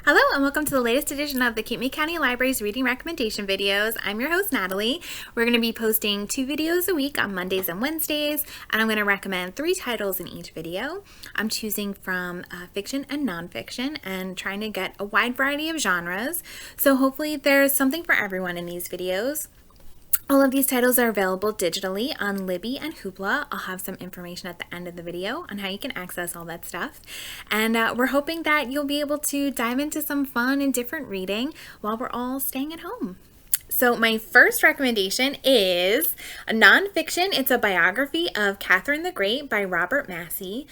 Hello and welcome to the latest edition of the Cape County Library's reading recommendation videos. I'm your host Natalie. We're going to be posting 2 videos a week on Mondays and Wednesdays, and I'm going to recommend 3 titles in each video. I'm choosing from fiction and nonfiction and trying to get a wide variety of genres, so hopefully there's something for everyone in these videos. All of these titles are available digitally on Libby and Hoopla. I'll have some information at the end of the video on how you can access all that stuff. And we're hoping that you'll be able to dive into some fun and different reading while we're all staying at home. So my first recommendation is a nonfiction. It's a biography of Catherine the Great by Robert Massie.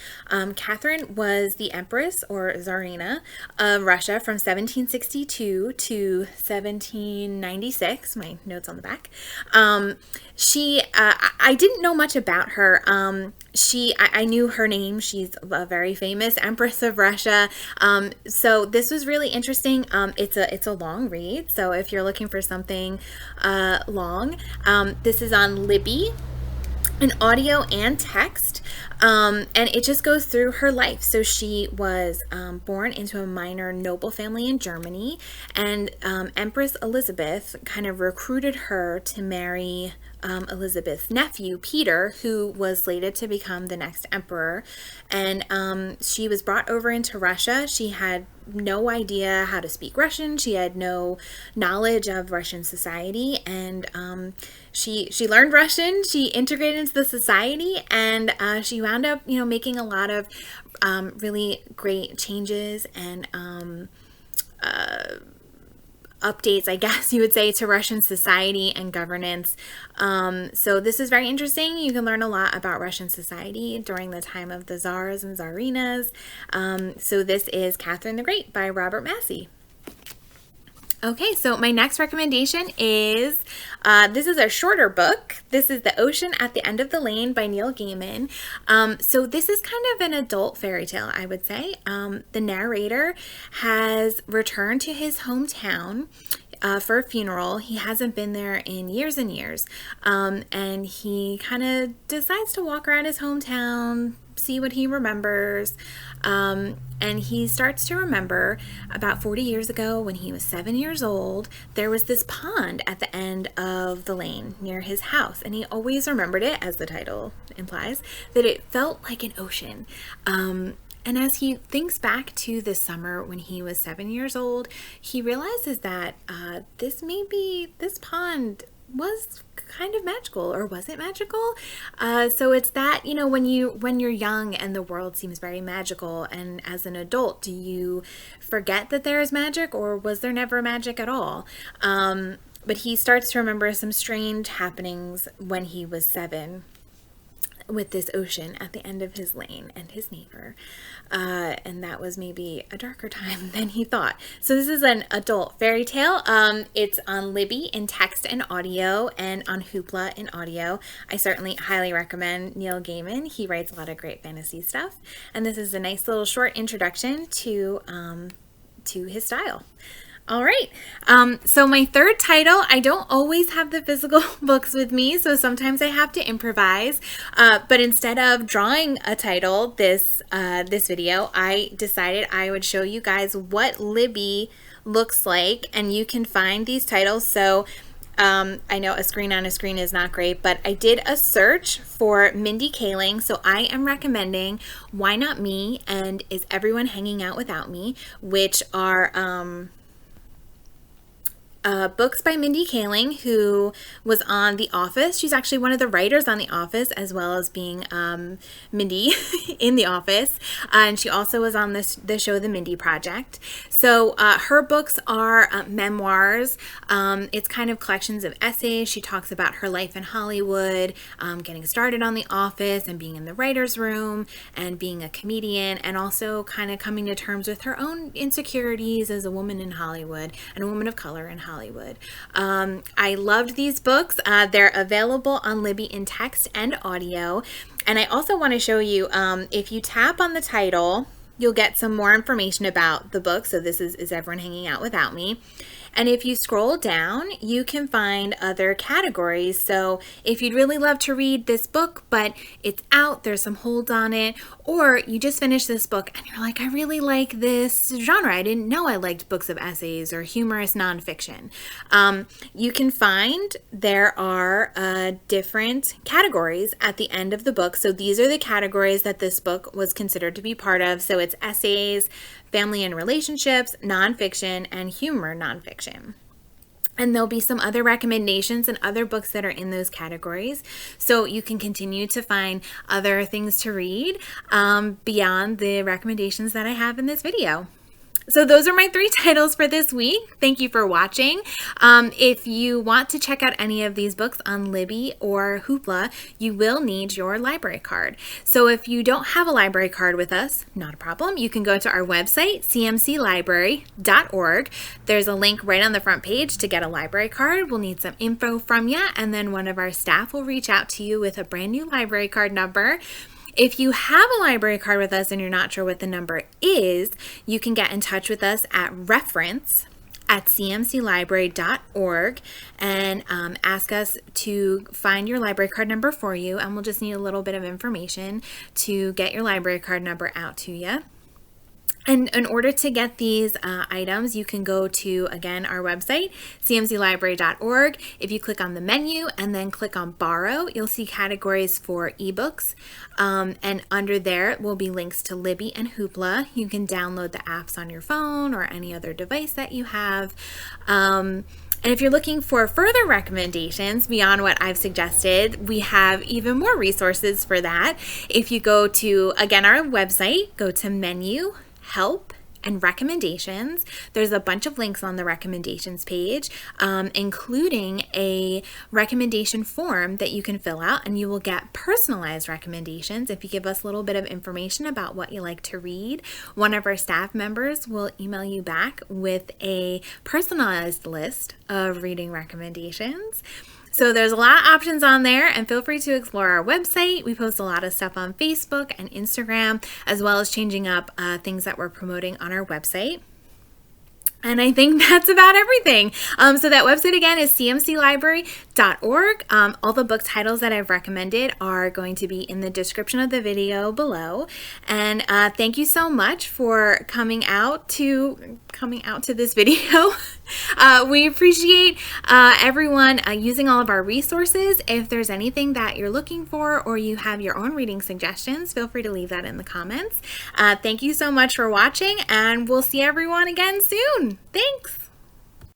Catherine was the Empress or Tsarina of Russia from 1762 to 1796. My notes on the back. I didn't know much about her. I knew her name. She's a very famous Empress of Russia. So this was really interesting. It's a long read. So if you're looking for something long, this is on Libby, in audio and text, and it just goes through her life. So she was born into a minor noble family in Germany, and Empress Elizabeth kind of recruited her to marry Elizabeth's nephew, Peter, who was slated to become the next emperor. And she was brought over into Russia. She had no idea how to speak Russian. She had no knowledge of Russian society, and she learned Russian. She integrated into the society, and she wound up, making a lot of really great changes and updates, I guess you would say, to Russian society and governance. So this is very interesting. You can learn a lot about Russian society during the time of the Tsars and Tsarinas. So this is Catherine the Great by Robert Massie. Okay, so my next recommendation is, this is a shorter book. This is The Ocean at the End of the Lane by Neil Gaiman. So this is kind of an adult fairy tale, I would say. The narrator has returned to his hometown for a funeral. He hasn't been there in years and years. And he kind of decides to walk around his hometown, see what he remembers. And he starts to remember about 40 years ago when he was 7 years old, there was this pond at the end of the lane near his house. And he always remembered it, as the title implies, that it felt like an ocean. And as he thinks back to this summer when he was 7 years old, he realizes that this pond was kind of magical, or was it magical? So it's that, when you're young and the world seems very magical, and as an adult, do you forget that there is magic, or was there never magic at all? But he starts to remember some strange happenings when he was 7, with this ocean at the end of his lane and his neighbor. And that was maybe a darker time than he thought. So this is an adult fairy tale. It's on Libby in text and audio, and on Hoopla in audio. I certainly highly recommend Neil Gaiman. He writes a lot of great fantasy stuff. And this is a nice little short introduction to his style. All right, so my third title, I don't always have the physical books with me, so sometimes I have to improvise, but instead of drawing a title this video, I decided I would show you guys what Libby looks like, and you can find these titles. So I know a screen on a screen is not great, but I did a search for Mindy Kaling, so I am recommending Why Not Me and Is Everyone Hanging Out Without Me, which are books by Mindy Kaling, who was on The Office. She's actually one of the writers on The Office, as well as being Mindy in The Office. And she also was on the show The Mindy Project. So her books are memoirs. It's kind of collections of essays. She talks about her life in Hollywood, getting started on The Office and being in the writer's room and being a comedian, and also kind of coming to terms with her own insecurities as a woman in Hollywood and a woman of color in Hollywood. I loved these books. They're available on Libby in text and audio. And I also want to show you, if you tap on the title, You'll get some more information about the book. So this is Everyone Hanging Out Without Me? And if you scroll down, you can find other categories. So if you'd really love to read this book, but it's out, there's some holds on it, or you just finished this book and you're like, I really like this genre. I didn't know I liked books of essays or humorous nonfiction. You can find there are different categories at the end of the book. So these are the categories that this book was considered to be part of. So it's essays, family and relationships, nonfiction, and humor nonfiction. And there'll be some other recommendations and other books that are in those categories. So you can continue to find other things to read beyond the recommendations that I have in this video. So those are my 3 titles for this week. Thank you for watching. If you want to check out any of these books on Libby or Hoopla, you will need your library card. So if you don't have a library card with us, not a problem. You can go to our website, cmclibrary.org. There's a link right on the front page to get a library card. We'll need some info from you, and then one of our staff will reach out to you with a brand new library card number. If you have a library card with us and you're not sure what the number is, you can get in touch with us at reference@cmclibrary.org and ask us to find your library card number for you, and we'll just need a little bit of information to get your library card number out to you. And in order to get these items, you can go to, again, our website, cmclibrary.org. If you click on the menu and then click on Borrow, you'll see categories for ebooks. And under there will be links to Libby and Hoopla. You can download the apps on your phone or any other device that you have. And if you're looking for further recommendations beyond what I've suggested, we have even more resources for that. If you go to, again, our website, go to Menu, Help, and Recommendations. There's a bunch of links on the recommendations page, including a recommendation form that you can fill out, and you will get personalized recommendations. If you give us a little bit of information about what you like to read, one of our staff members will email you back with a personalized list of reading recommendations. So there's a lot of options on there, and feel free to explore our website. We post a lot of stuff on Facebook and Instagram, as well as changing up things that we're promoting on our website. And I think that's about everything. So that website again is cmclibrary.org. All the book titles that I've recommended are going to be in the description of the video below. And thank you so much for coming out to this video. We appreciate everyone using all of our resources. If there's anything that you're looking for or you have your own reading suggestions, feel free to leave that in the comments. Thank you so much for watching, and we'll see everyone again soon. Thanks.